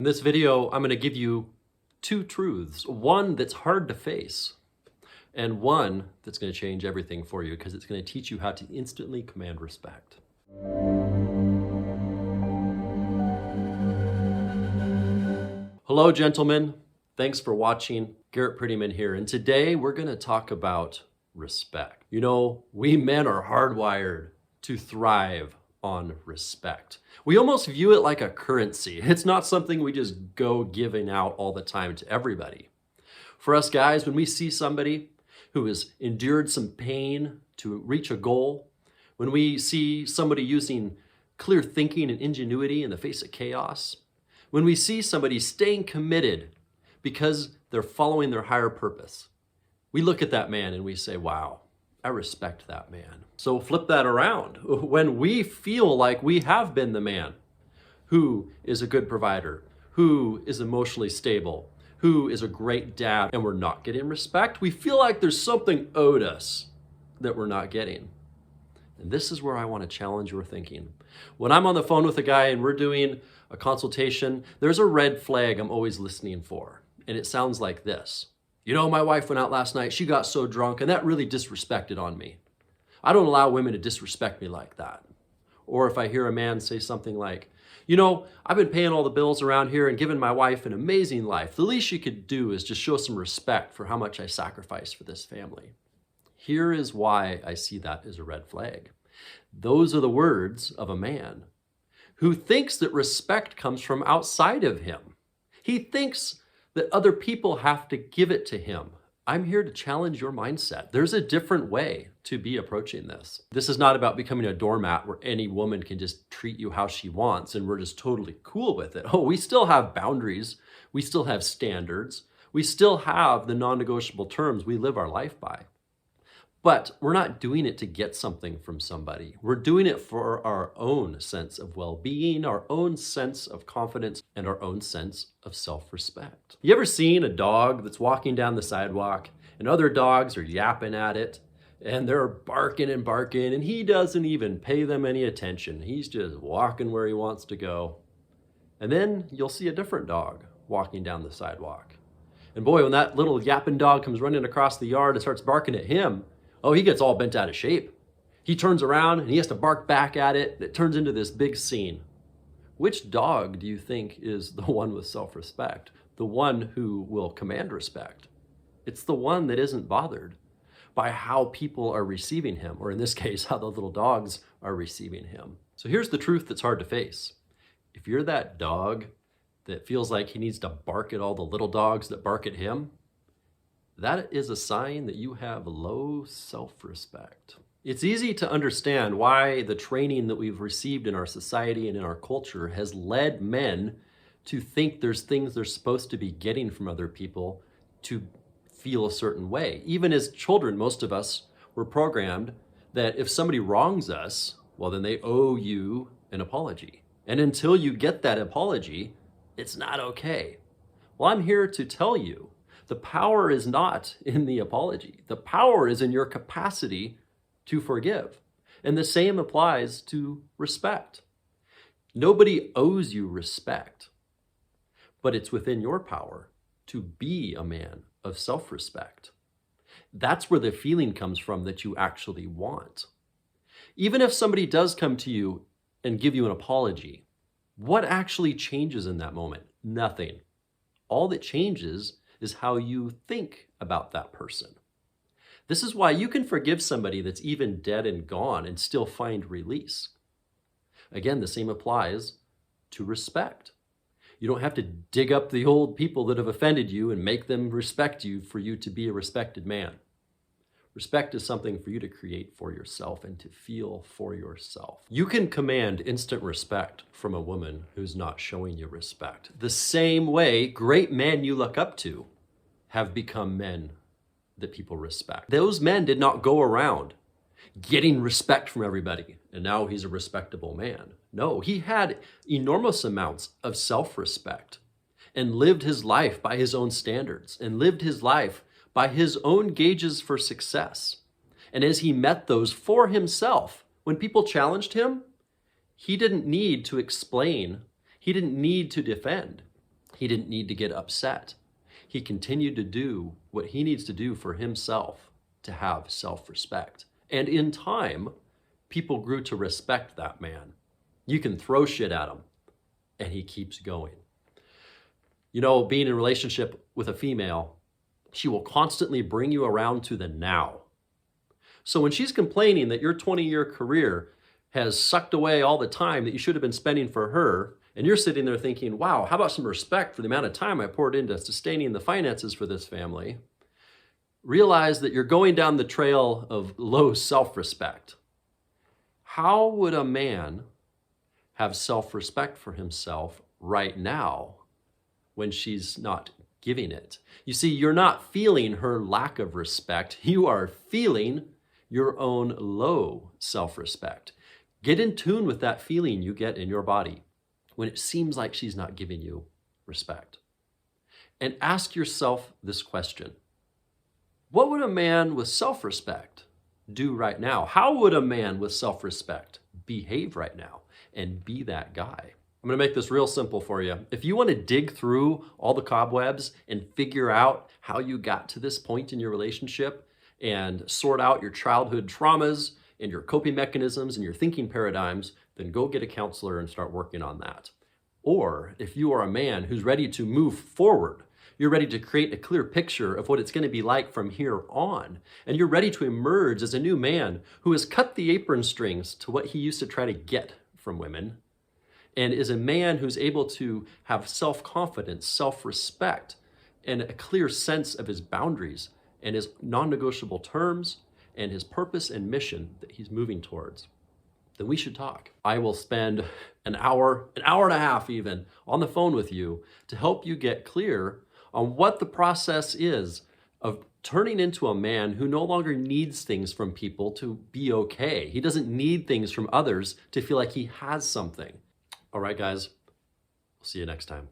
In this video, I'm going to give you two truths, one that's hard to face and one that's going to change everything for you because it's going to teach you how to instantly command respect. Hello, gentlemen. Thanks for watching. Garrett Prettyman here, and today we're going to talk about respect. You know, we men are hardwired to thrive on respect. We almost view it like a currency. It's not something we just go giving out all the time to everybody. For us guys, when we see somebody who has endured some pain to reach a goal, when we see somebody using clear thinking and ingenuity in the face of chaos, when we see somebody staying committed because they're following their higher purpose, we look at that man and we say, wow, I respect that man. So flip that around. When we feel like we have been the man who is a good provider, who is emotionally stable, who is a great dad, and we're not getting respect, we feel like there's something owed us that we're not getting. And this is where I want to challenge your thinking. When I'm on the phone with a guy and we're doing a consultation, there's a red flag I'm always listening for. And it sounds like this. You know, my wife went out last night, she got so drunk, and that really disrespected on me. I don't allow women to disrespect me like that. Or if I hear a man say something like, you know, I've been paying all the bills around here and giving my wife an amazing life. The least she could do is just show some respect for how much I sacrificed for this family. Here is why I see that as a red flag. Those are the words of a man who thinks that respect comes from outside of him. He thinks that other people have to give it to him. I'm here to challenge your mindset. There's a different way to be approaching this. This is not about becoming a doormat where any woman can just treat you how she wants and we're just totally cool with it. Oh, we still have boundaries. We still have standards. We still have the non-negotiable terms we live our life by. But we're not doing it to get something from somebody. We're doing it for our own sense of well-being, our own sense of confidence, and our own sense of self-respect. You ever seen a dog that's walking down the sidewalk and other dogs are yapping at it and they're barking and he doesn't even pay them any attention. He's just walking where he wants to go. And then you'll see a different dog walking down the sidewalk. And boy, when that little yapping dog comes running across the yard and starts barking at him, oh, he gets all bent out of shape. He turns around and he has to bark back at it. It turns into this big scene. Which dog do you think is the one with self-respect? The one who will command respect? It's the one that isn't bothered by how people are receiving him, or in this case, how the little dogs are receiving him. So here's the truth that's hard to face. If you're that dog that feels like he needs to bark at all the little dogs that bark at him, that is a sign that you have low self-respect. It's easy to understand why the training that we've received in our society and in our culture has led men to think there's things they're supposed to be getting from other people to feel a certain way. Even as children, most of us were programmed that if somebody wrongs us, well, then they owe you an apology. And until you get that apology, it's not okay. Well, I'm here to tell you, the power is not in the apology. The power is in your capacity to forgive. And the same applies to respect. Nobody owes you respect, but it's within your power to be a man of self-respect. That's where the feeling comes from that you actually want. Even if somebody does come to you and give you an apology, what actually changes in that moment? Nothing. All that changes is how you think about that person. This is why you can forgive somebody that's even dead and gone and still find release. Again, the same applies to respect. You don't have to dig up the old people that have offended you and make them respect you for you to be a respected man. Respect is something for you to create for yourself and to feel for yourself. You can command instant respect from a woman who's not showing you respect. The same way great men you look up to have become men that people respect. Those men did not go around getting respect from everybody and now he's a respectable man. No, he had enormous amounts of self-respect and lived his life by his own standards and lived his life by his own gauges for success. And as he met those for himself, when people challenged him, he didn't need to explain. He didn't need to defend. He didn't need to get upset. He continued to do what he needs to do for himself to have self-respect. And in time, people grew to respect that man. You can throw shit at him, and he keeps going. You know, being in a relationship with a female, she will constantly bring you around to the now. So when she's complaining that your 20-year career has sucked away all the time that you should have been spending for her, and you're sitting there thinking, wow, how about some respect for the amount of time I poured into sustaining the finances for this family? Realize that you're going down the trail of low self-respect. How would a man have self-respect for himself right now when she's not giving it? You see, you're not feeling her lack of respect. You are feeling your own low self-respect. Get in tune with that feeling you get in your body when it seems like she's not giving you respect. And ask yourself this question. What would a man with self-respect do right now? How would a man with self-respect behave right now? And be that guy. I'm gonna make this real simple for you. If you wanna dig through all the cobwebs and figure out how you got to this point in your relationship and sort out your childhood traumas and your coping mechanisms and your thinking paradigms, then go get a counselor and start working on that. Or if you are a man who's ready to move forward, you're ready to create a clear picture of what it's going to be like from here on, and you're ready to emerge as a new man who has cut the apron strings to what he used to try to get from women, and is a man who's able to have self-confidence, self-respect, and a clear sense of his boundaries and his non-negotiable terms and his purpose and mission that he's moving towards, then we should talk. I will spend an hour and a half even, on the phone with you to help you get clear on what the process is of turning into a man who no longer needs things from people to be okay. He doesn't need things from others to feel like he has something. All right, guys, we'll see you next time.